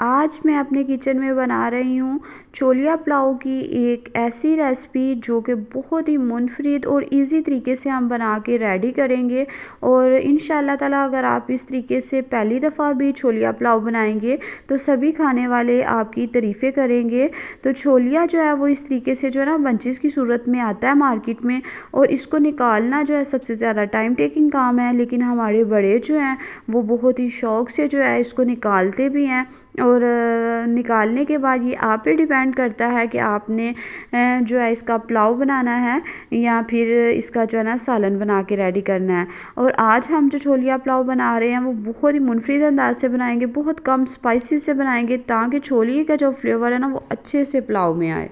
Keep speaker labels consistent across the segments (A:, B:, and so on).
A: आज मैं अपने किचन में बना रही हूँ छोलिया पुलाव की एक ऐसी रेसिपी जो कि बहुत ही मुनफरिद और इजी तरीके से हम बना के रेडी करेंगे। और इंशाल्लाह ताला अगर आप इस तरीके से पहली दफ़ा भी छोलिया पुलाव बनाएंगे तो सभी खाने वाले आपकी तारीफ़ें करेंगे। तो छोलिया जो है वो इस तरीके से जो है ना बंचेस की सूरत में आता है मार्केट में, और इसको निकालना जो है सबसे ज़्यादा टाइम टेकिंग काम है, लेकिन हमारे बड़े जो हैं वो बहुत ही शौक़ से जो है इसको निकालते भी हैं। और निकालने के बाद ये आप पे डिपेंड करता है कि आपने जो है इसका पुलाव बनाना है या फिर इसका जो है ना सालन बना के रेडी करना है। और आज हम जो छोलिया पुलाव बना रहे हैं वो बहुत ही मुनफरिद अंदाज से बनाएंगे, बहुत कम स्पाइसी से बनाएंगे ताकि छोलिए का जो फ्लेवर है ना वो अच्छे से पुलाव में आए।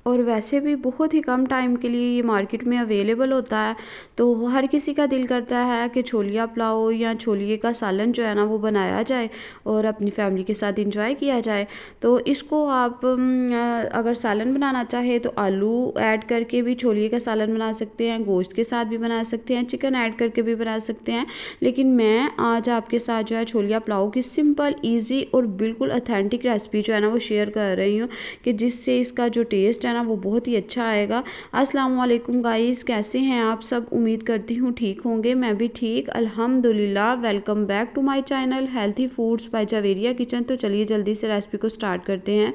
A: और वैसे भी बहुत ही कम टाइम के लिए ये मार्केट में अवेलेबल होता है, तो हर किसी का दिल करता है कि छोलिया पुलाव या छोलिए का सालन जो है ना वो बनाया जाए और अपनी फैमिली के साथ इंजॉय किया जाए। तो इसको आप अगर सालन बनाना चाहे तो आलू ऐड करके भी छोलिए का सालन बना सकते हैं, गोश्त के साथ भी बना सकते हैं, चिकन ऐड करके भी बना सकते हैं। लेकिन मैं आज आपके साथ जो है छोलिया पुलाव की सिंपल ईजी और बिल्कुल ऑथेंटिक रेसिपी जो है ना वो शेयर कर रही हूँ कि जिससे इसका जो टेस्ट है ना वो बहुत ही अच्छा आएगा। अस्सलाम वालेकुम गाइस, कैसे हैं आप सब? उम्मीद करती हूँ ठीक होंगे। मैं भी ठीक अल्हम्दुलिल्लाह। Welcome back to my channel healthy foods by Javeria kitchen. तो चलिए जल्दी से रेसिपी को स्टार्ट करते हैं।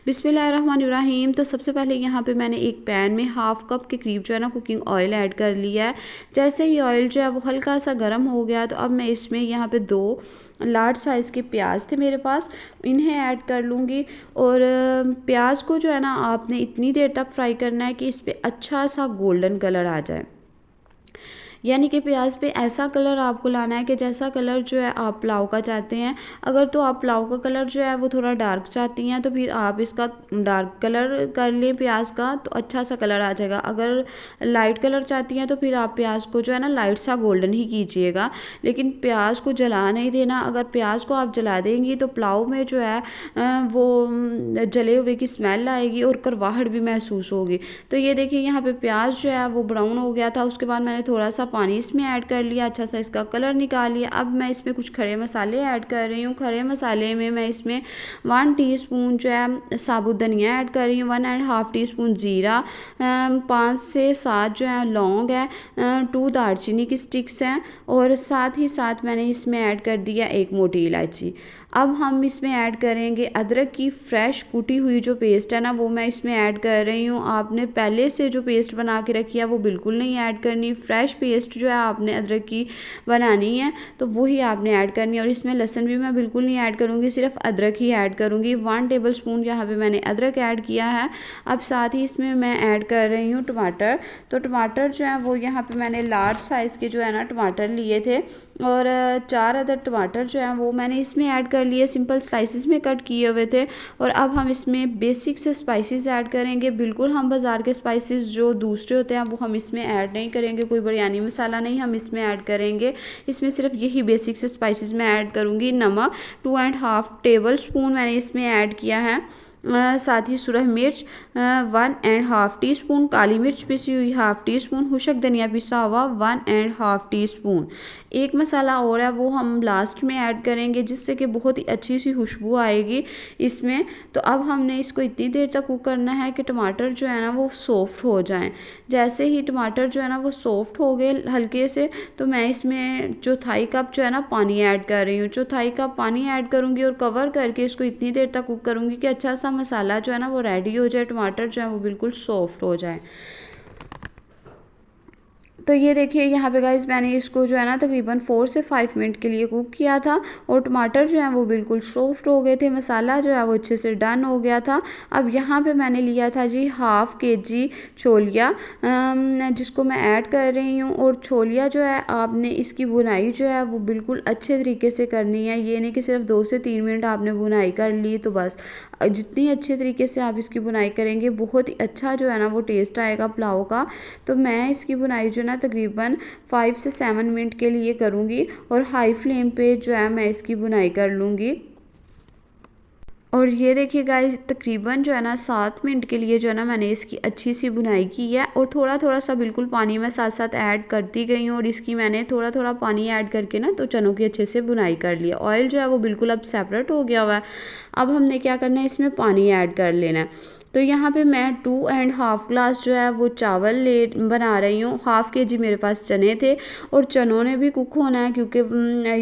A: बिस्मिल्लाहिर्रहमानिर्रहीम। तो सबसे पहले यहाँ पे मैंने एक पैन में हाफ कप के करीब जो है ना कुकिंग ऑयल ऐड कर लिया है। जैसे ही ऑयल जो है वो हल्का सा गर्म हो गया तो अब मैं इसमें यहाँ पे 2 लार्ज साइज़ के प्याज थे मेरे पास, इन्हें ऐड कर लूँगी। और प्याज को जो है ना आपने इतनी देर तक फ्राई करना है कि इस पर अच्छा सा गोल्डन कलर आ जाए, यानी कि प्याज पे ऐसा कलर आपको लाना है कि जैसा कलर जो है आप पुलाव का चाहते हैं। अगर तो आप पुलाव का कलर जो है वो थोड़ा डार्क चाहती हैं तो फिर आप इसका डार्क कलर कर लें प्याज का, तो अच्छा सा कलर आ जाएगा। अगर लाइट कलर चाहती हैं तो फिर आप प्याज को जो है ना लाइट सा गोल्डन ही कीजिएगा, लेकिन प्याज को जला नहीं देना। अगर प्याज को आप जला देंगी तो पुलाव में जो है वो जले हुए की स्मेल आएगी और करवाहट भी महसूस होगी। तो ये देखिए यहाँ पे प्याज जो है वो ब्राउन हो गया था। उसके बाद मैंने थोड़ा सा पानी इसमें ऐड कर लिया, अच्छा सा इसका कलर निकाल लिया। अब मैं इसमें कुछ खड़े मसाले ऐड कर रही हूँ। खड़े मसाले में मैं इसमें 1 टीस्पून जो है साबुत धनिया ऐड कर रही हूँ, 1.5 टीस्पून जीरा, 5 से 7 जो है लौंग है, 2 दालचीनी की स्टिक्स हैं, और साथ ही साथ मैंने इसमें ऐड कर दिया 1 मोटी इलायची। अब हम इसमें ऐड करेंगे अदरक की फ्रेश कुटी हुई जो पेस्ट है ना वो मैं इसमें ऐड कर रही हूँ। आपने पहले से जो पेस्ट बना के रखी है वो बिल्कुल नहीं ऐड करनी। फ्रेश पेस्ट जो है आपने अदरक की बनानी है तो वही आपने ऐड करनी है। और इसमें लहसुन भी मैं बिल्कुल नहीं ऐड करूँगी, सिर्फ अदरक ही ऐड करूँगी। 1 टेबल स्पून यहाँ पर मैंने अदरक ऐड किया है। अब साथ ही इसमें मैं ऐड कर रही हूँ टमाटर। तो टमाटर जो है वो यहाँ पर मैंने लार्ज साइज़ के जो है ना टमाटर लिए थे, और 4 अदर टमाटर जो हैं वो मैंने इसमें ऐड कर लिए, सिंपल स्लाइसिस में कट किए हुए थे। और अब हम इसमें बेसिक से स्पाइसेस ऐड करेंगे। बिल्कुल हम बाज़ार के स्पाइसेस जो दूसरे होते हैं वो हम इसमें ऐड नहीं करेंगे, कोई बिरयानी मसाला नहीं हम इसमें ऐड करेंगे। इसमें सिर्फ यही बेसिक से स्पाइसेस मैं ऐड करूँगी। नमक 2.5 टेबल स्पून मैंने इसमें ऐड किया है। साथ ही सुरह मिर्च 1.5 टीस्पून, काली मिर्च पिसी हुई 1/2 टीस्पून, खुशक धनिया पिसा हुआ 1.5 टीस्पून। एक मसाला और है वो हम लास्ट में ऐड करेंगे जिससे कि बहुत ही अच्छी सी खुशबू आएगी इसमें। तो अब हमने इसको इतनी देर तक कुक करना है कि टमाटर जो है ना वो सॉफ्ट हो जाएं। जैसे ही टमाटर जो है ना वो सॉफ्ट हो गए हल्के से, तो मैं इसमें चौथाई कप जो है ना पानी ऐड कर रही हूँ। चौथाई कप पानी ऐड करूँगी और कवर करके इसको इतनी देर तक कुक करूँगी कि अच्छा सा मसाला जो है ना वो रेडी हो जाए, टमाटर जो है वो बिल्कुल सॉफ्ट हो जाए। तो ये देखिए यहाँ पे गाइस मैंने इसको जो है ना तकरीबन 4 से 5 मिनट के लिए कुक किया था और टमाटर जो है वो बिल्कुल सॉफ्ट हो गए थे, मसाला जो है वो अच्छे से डन हो गया था। अब यहाँ पे मैंने लिया था जी 1/2 केजी छोलिया, जिसको मैं ऐड कर रही हूँ। और छोलिया जो है आपने इसकी बुनाई जो है वो बिल्कुल अच्छे तरीके से करनी है। ये नहीं कि सिर्फ 2 से 3 मिनट आपने बुनाई कर ली तो बस। जितनी अच्छे तरीके से आप इसकी बुनाई करेंगे बहुत ही अच्छा जो है ना वो टेस्ट आएगा पुलाव का। तो मैं इसकी बुनाई जो है ना तकरीबन 5 से 7 मिनट के लिए करूँगी और हाई फ्लेम पे जो है मैं इसकी बुनाई कर लूँगी। और ये देखिए गाइस, तकरीबन जो है ना 7 मिनट के लिए जो है ना मैंने इसकी अच्छी सी भुनाई की है, और थोड़ा थोड़ा सा बिल्कुल पानी मैं साथ साथ ऐड करती गई हूँ, और इसकी मैंने थोड़ा थोड़ा पानी ऐड करके ना तो चनों की अच्छे से भुनाई कर लिया। ऑयल जो है वो बिल्कुल अब सेपरेट हो गया हुआ है। अब हमने क्या करना है, इसमें पानी ऐड कर लेना है। तो यहाँ पे मैं 2.5 ग्लास जो है वो चावल ले बना रही हूँ। हाफ़ के जी मेरे पास चने थे, और चनों ने भी कुक होना है, क्योंकि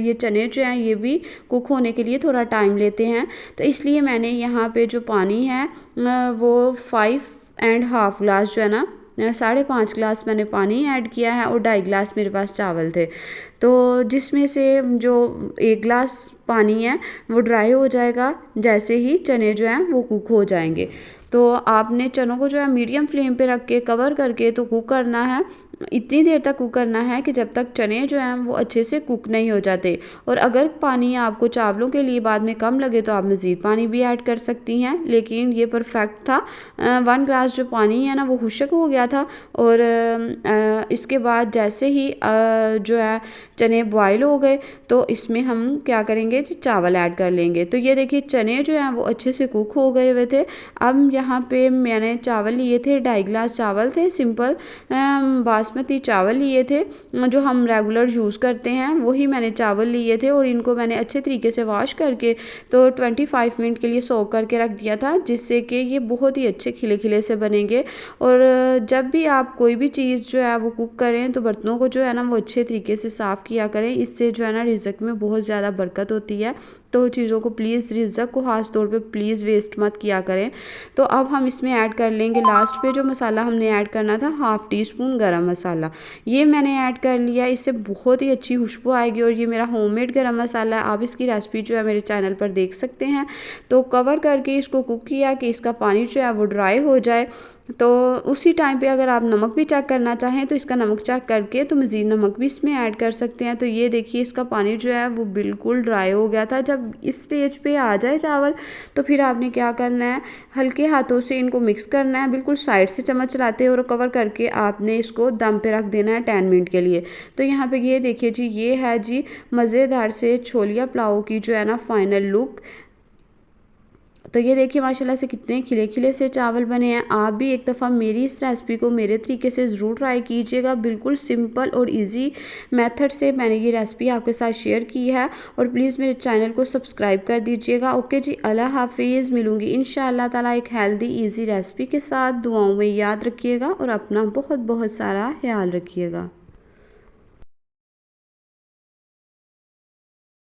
A: ये चने जो हैं ये भी कुक होने के लिए थोड़ा टाइम लेते हैं। तो इसलिए मैंने यहाँ पे जो पानी है वो 5.5 ग्लास जो है ना, 5.5 ग्लास मैंने पानी ऐड किया है, और 2.5 ग्लास मेरे पास चावल थे। तो जिसमें से जो 1 ग्लास पानी है वो ड्राई हो जाएगा जैसे ही चने जो हैं वो कुक हो जाएंगे। तो आपने चनों को जो है मीडियम फ्लेम पे रख के कवर करके तो कुक करना है। इतनी देर तक कुक करना है कि जब तक चने जो हैं वो अच्छे से कुक नहीं हो जाते। और अगर पानी आपको चावलों के लिए बाद में कम लगे तो आप मज़ीद पानी भी ऐड कर सकती हैं, लेकिन ये परफेक्ट था। 1 ग्लास जो पानी है ना वो खुश्क हो गया था। और इसके बाद जैसे ही जो है चने बॉयल हो गए, तो इसमें हम क्या करेंगे, चावल ऐड कर लेंगे। तो ये देखिए चने जो हैं वो अच्छे से कुक हो गए हुए थे। अब यहाँ पे मैंने चावल लिए थे, 2.5 ग्लास चावल थे, सिंपल बासमती चावल लिए थे जो हम रेगुलर यूज़ करते हैं, वही मैंने चावल लिए थे। और इनको मैंने अच्छे तरीके से वॉश करके तो 25 मिनट के लिए सोक करके रख दिया था, जिससे कि ये बहुत ही अच्छे खिले खिले से बनेंगे। और जब भी आप कोई भी चीज़ जो है वो कुक करें तो बर्तनों को जो है ना वो अच्छे तरीके से साफ़ किया करें, इससे जो है ना रिज़्क में बहुत ज़्यादा बरकत होती है। तो चीज़ों को प्लीज़, रिज़्क को ख़ास तौर पे प्लीज़ वेस्ट मत किया करें। तो अब हम इसमें ऐड कर लेंगे, लास्ट पे जो मसाला हमने ऐड करना था, हाफ़ टी स्पून गरम मसाला। ये मैंने ऐड कर लिया, इससे बहुत ही अच्छी खुशबू आएगी। और ये मेरा होममेड गरम मसाला है, आप इसकी रेसिपी जो है मेरे चैनल पर देख सकते हैं। तो कवर करके इसको कुक किया कि इसका पानी जो है वो ड्राई हो जाए। तो उसी टाइम पे अगर आप नमक भी चेक करना चाहें तो इसका नमक चेक करके तो मज़ीद नमक भी इसमें ऐड कर सकते हैं। तो ये देखिए इसका पानी जो है वो बिल्कुल ड्राई हो गया था। जब इस स्टेज पे आ जाए चावल, तो फिर आपने क्या करना है, हल्के हाथों से इनको मिक्स करना है, बिल्कुल साइड से चम्मच चलाते हुए और कवर करके आपने इसको दम पे रख देना है 10 मिनट के लिए। तो यहाँ पे ये देखिए जी, ये है जी मज़ेदार से छोलिया पुलाव की जो है ना फाइनल लुक। तो ये देखिए माशाल्लाह से कितने खिले खिले से चावल बने हैं। आप भी एक दफ़ा मेरी इस रेसिपी को मेरे तरीके से ज़रूर ट्राई कीजिएगा। बिल्कुल सिंपल और इजी मेथड से मैंने ये रेसिपी आपके साथ शेयर की है। और प्लीज़ मेरे चैनल को सब्सक्राइब कर दीजिएगा। ओके जी, अल्लाह हाफिज़। मिलूँगी इंशाअल्लाह ताला एक हेल्दी ईजी रेसिपी के साथ। दुआओं में याद रखिएगा और अपना बहुत बहुत सारा ख्याल रखिएगा।